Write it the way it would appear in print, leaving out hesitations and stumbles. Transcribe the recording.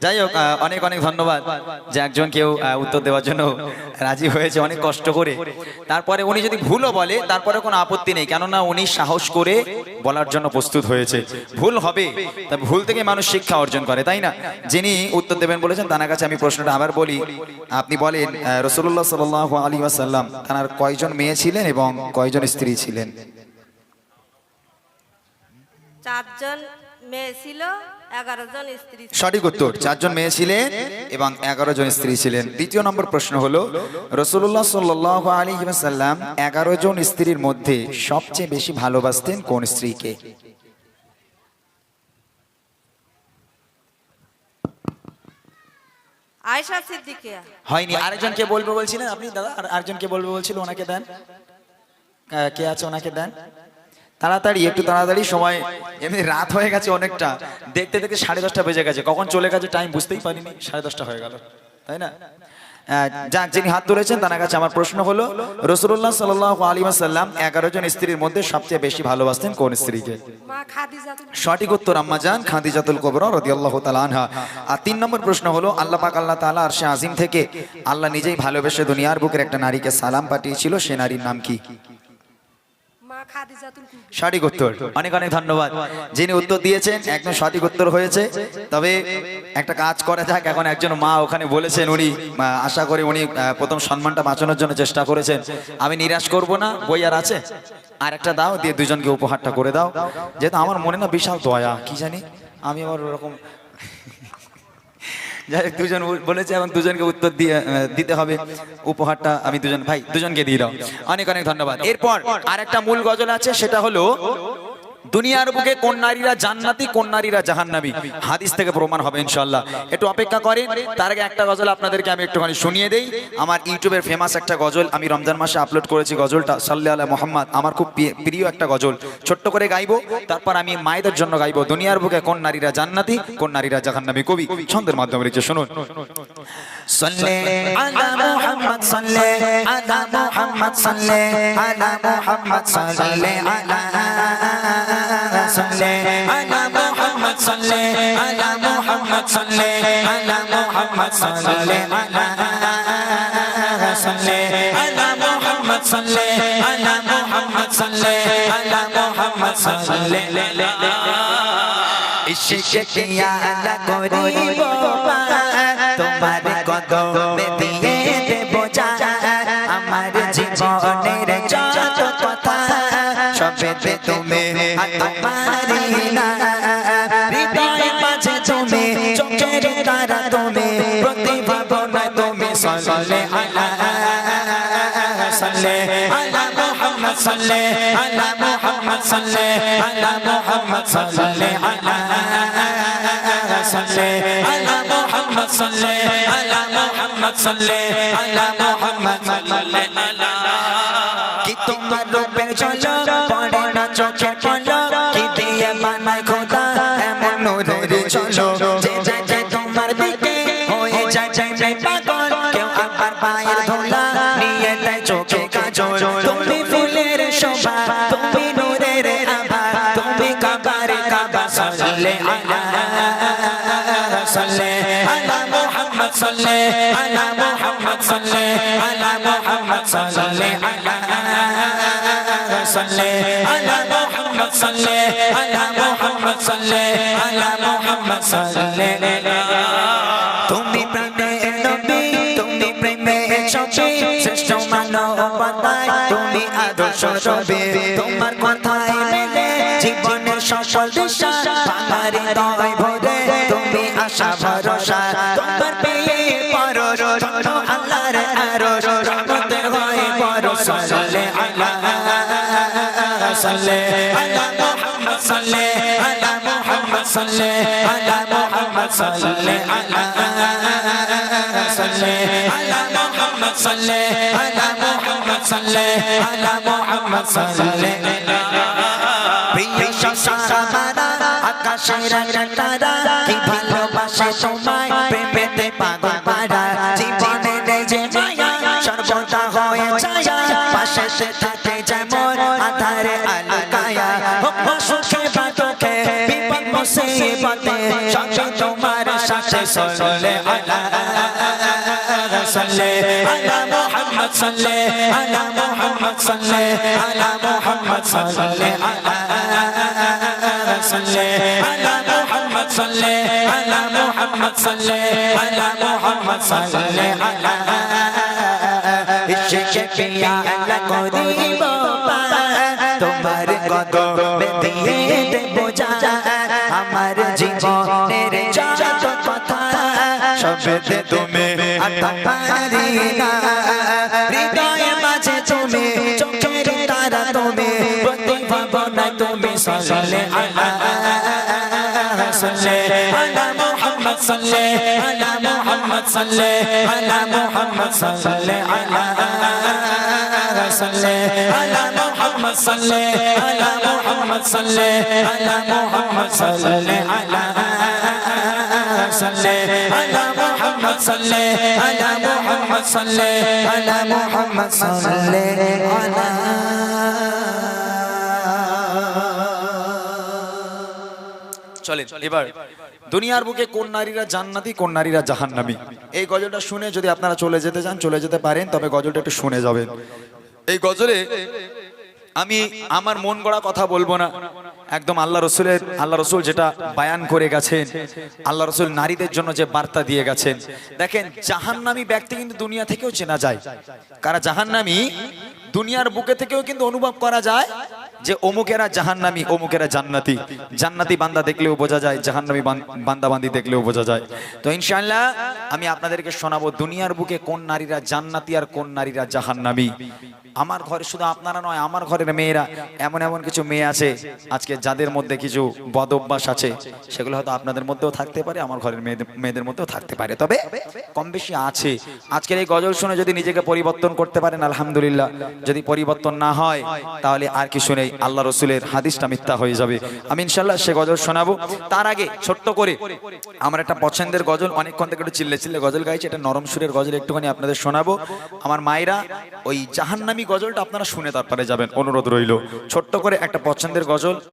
যাই হোক, অনেক অনেক ধন্যবাদ যে একজন কেউ উত্তর দেওয়ার জন্য রাজি হয়েছে অনেক কষ্ট করে। তারপরে উনি যদি ভুলও বলে তারপরে কোনো আপত্তি নেই, কেননা উনি সাহস করে বলার জন্য প্রস্তুত হয়েছে। ভুল হবে, তবে ভুল থেকে মানুষ শিক্ষা অর্জন করে, তাই না? যিনি উত্তর দেবেন বলেছেন তার কাছে আমি প্রশ্নটা আবার বলি। আপনি বলেন রাসূলুল্লাহ সাল্লাল্লাহু আলাইহি ওয়াসাল্লাম তার কয়জন মেয়ে ছিলেন এবং কয়জন স্ত্রী ছিলেন? 4 জন মেয়ে ছিল, 11 জন স্ত্রী ছিল। সঠিক উত্তর, 4 জন মেয়ে ছিলেন এবং 11 জন স্ত্রী ছিলেন। দ্বিতীয় নম্বর প্রশ্ন হলো রাসূলুল্লাহ সাল্লাল্লাহু আলাইহি ওয়াসাল্লাম 11 জন স্ত্রীর মধ্যে সবচেয়ে বেশি ভালোবাসতেন কোন স্ত্রীকে? আয়েশা সিদ্দিকিয়া। হয়নি, আরেকজনকে বলবো বলছিলেন আপনি দাদা, আর আরেকজনকে বলবো বলছিল, ওনাকে দেন। কে আছে ওনাকে দেন তাড়াতাড়ি, একটু তাড়াতাড়ি, সময় এমনি রাত হয়ে গেছে অনেকটা, দেখতে দেখতে 10:30 বেজে গেছে, কখন চলে গেছে টাইম বুঝতেই পারিনি, 10:30 হয়ে গেল, তাই না? যাক, যিনি হাত তুলেছেন তার কাছে আমার প্রশ্ন হলো রাসূলুল্লাহ সাল্লাল্লাহু আলাইহি ওয়াসাল্লাম 11 জন স্ত্রীর মধ্যে সবচেয়ে বেশি ভালোবাসতেন কোন স্ত্রীকে? মা খাদিজাতুল। সঠিক উত্তর আম্মা জান খাদিজাতুল কুবরা রাদিয়াল্লাহু তাআলা আনহা। আর 3 নম্বর প্রশ্ন হলো আল্লাহ পাক আল্লাহ তাআলা আরশে আজিম থেকে আল্লাহ নিজেই ভালোবেসে দুনিয়ার বুকের একটা নারীকে সালাম পাঠিয়েছিল, সে নারীর নাম কি? মা খাদিজাতুল কুবরা। সঠিক উত্তর, অনেক অনেক ধন্যবাদ যিনি উত্তর দিয়েছেন, একদম সঠিক উত্তর হয়েছে। তবে একটা কাজ করা যাক, এখন একজন মা ওখানে বলেছেন, উনি আশা করি উনি প্রথম সম্মানটা বাঁচানোর জন্য চেষ্টা করেছেন। আমি নিরাশ করব না, বই আর আছে, আর একটা দাও, দিয়ে দুজনকে উপহারটা করে দাও, যেহেতু আমার মনে না বিশাল দয়া, কি জানি আমি আবার ওরকম যাই হোক, দুজন বলেছে এবং দুজনকে উত্তর দিতে হবে, উপহারটা আমি দুজনকে দিয়ে দাও। অনেক অনেক ধন্যবাদ। এরপর আরেকটা মূল গজল আছে, সেটা হলো দুনিয়ার বুকে কোন নারীরা জান্নাতি কোন নারীরা জাহান্নামী, হাদিস থেকে প্রমাণ হবে ইনশাআল্লাহ। একটু অপেক্ষা করেন, তার আগে একটা গজল আপনাদেরকে আমি একটুখানি শুনিয়ে দেই। আমার ইউটিউবের ফেমাস একটা গজল, আমি রমজান মাসে আপলোড করেছি গজলটা, সাল্লি আলা মুহাম্মদ, আমার খুব প্রিয় একটা গজল, ছোট্ট করে গাইবো, তারপর আমি মায়েদের জন্য গাইবো দুনিয়ার বুকে কোন নারীরা জান্নাতি কোন নারীরা জাহান্নামী। কবি ছন্দের মাধ্যমে লিখছে, শুনুন। সাল্লি আলা মুহাম্মদ সাল্লি আলা মুহাম্মদ সাল্লি আলা মুহাম্মদ সাল্লি আলা صلي على محمد صلي على محمد صلي على محمد صلي على صلي على محمد صلي على محمد صلي على محمد صلي इश्क किया न करीब तुम्हारे कदम दिए देबो जा আমার জীবনের যত কথা সবেতে তুমি তোমারি না হৃদয় মাঝে তুমি চোখের তারা তুমি প্রতিভা বনা তুমি সাল্লে আলা সাল্লে আলা মুহাম্মদ সাল্লে আলা মুহাম্মদ সাল্লে আলা মুহাম্মদ সাল্লে আলা সাল্লে আলা মুহাম্মদ সাল্লে আলা মুহাম্মদ সাল্লে আলা মুহাম্মদ সাল্লে আলা কি তোমার রূপের ঝলক পড়ে না চোখে পলক কি দিয়ে বানায় খোদা এমন নূরের ঝলক যে যায় তোমার দিকে হয়ে যায় পাগল কেউ আবার পায়ের ধুলা নিয়ে দেয় চোখে কাজল তুমি ফুলের শোভা তুমি নূরের আভা তুমি কাবারে কাবা সাল্লে আলা সাল্লে আলা মুহাম্মদ সাল্লে আলা মুহাম্মদ সাল্লে আলা মুহাম্মদ সাল্লে আলা صلي على محمد صلي على محمد صلي على محمد صلي তুমি প্রেমের নবী তুমি প্রেমের ছবি শ্রেষ্ঠ মানবতায় তুমি আদর্শ ছবি তোমার কথায় মেলে জীবনের সকল দিশা আমার হৃদয় ভরে তুমি আশা ভরসা তোমার পেয়ে পরশ আল্লাহর আরশ রহমতের হয় পরশ সাল্লে আলা صلي على محمد صلي على محمد صلي على محمد صلي على صلي على محمد صلي على محمد صلي على محمد صلي প্রিয় সারা আকাশের তারা কি ভালোবাসে তোমায় প্রেমেতে পাগল পাড়া জীবনের যে মায়া সর্বদা হয়ে ছায়া পাশে থাকে যেমন আধারে আলো কায়া সুখে বা দুঃখে বিপদ মুসিবত মুসিবতে সবই তোমার সাথে সাল্লে আলা সাল্লে আলা মুহাম্মদ সাল্লে আলা মুহাম্মদ সাল্লে আলা মুহাম্মদ সাল্লে আলা সাল্লে আলা মুহাম্মদ সাল্লে আলা মুহাম্মদ সাল্লে আলা মুহাম্মদ সাল্লে আলা ইশকে পিয়া আলা করিব তোমার কদমে দিয়ে দেব যা আমার জীবনের যত কথা সবেতে তুমি আতা পারি না হৃদয়ে মাঝে তুমি চোখের তারা তুমি প্রতি ভাবনা তুমি সাল্লে আলা সাল্লে আলা মুহাম্মদ সাল্লে আলা মুহাম্মদ সাল্লে আলা মুহাম্মদ সাল্লে আলা সাল্লে আলা মুহাম্মদ সাল্লে আলা মুহাম্মদ সাল্লে আলা মুহাম্মদ সাল্লে আলা সাল্লে আলা মুহাম্মদ সাল্লে আলা মুহাম্মদ সাল্লে আলা মুহাম্মদ সাল্লে আলা চলেন এবার দুনিয়ার বুকে কোন নারীরা জান্নাতি কোন নারীরা জাহান্নামী এই গজলটা শুনে যদি আপনারা চলে যেতে চান চলে যেতে পারেন তবে গজলটা একটু শুনে যাবেন এই গজলে আমি আমার মন গড়া কথা বলবো না একদম আল্লাহ রসুল যেটা বায়ান করে গেছেন আল্লাহ রসুল নারীদের জন্য যে বার্তা দিয়ে গেছেন দেখেন জাহান্নামী ব্যক্তি কিন্তু দুনিয়া থেকেও চেনা যায় কারা জাহান্নামী দুনিয়ার বুকে থেকেও কিন্তু অনুভব করা যায় যে অমুকেরা জাহান্নামী অমুকেরা জান্নাতি জান্নাতি বান্দা দেখলেও বোঝা যায় জাহান্নামী বান্দা বান্দি দেখলেও বোঝা যায় তো ইনশাআল্লাহ আমি আপনাদেরকে শোনাবো দুনিয়ার বুকে কোন নারীরা জান্নাতি আর কোন নারীরা জাহান্নামী আমার ঘরে শুধু আপনারা নয় আমার ঘরের মেয়েরা এমন এমন কিছু মেয়ে আছে আজকে যাদের মধ্যে কিছু বদ অভ্যাস আছে সেগুলো হয়তো আপনাদের মধ্যেও থাকতে পারে আমার ঘরের মেয়েদের মধ্যেও থাকতে পারে তবে কম বেশি আছে আজকের এই গজল শুনে যদি নিজেকে পরিবর্তন করতে পারেন আলহামদুলিল্লাহ যদি পরিবর্তন না হয় তাহলে আর কিছু নেই আল্লাহ রসুলের হাদিসটা মিথ্যা হয়ে যাবে আমি ইনশাআল্লাহ সে গজল শোনাবো তার আগে ছোট্ট করে আমার একটা পছন্দের গজল অনেকক্ষণ থেকে একটু চিল্লে চিল্লে গজল গাইছে এটা নরম সুরের গজল একটুখানি আপনাদের শোনাবো আমার মায়েরা ওই জাহান্নামী গজলটা আপনারা শুনে তারপরে যাবেন অনুরোধ রইল ছোট্ট করে একটা পছন্দের গজল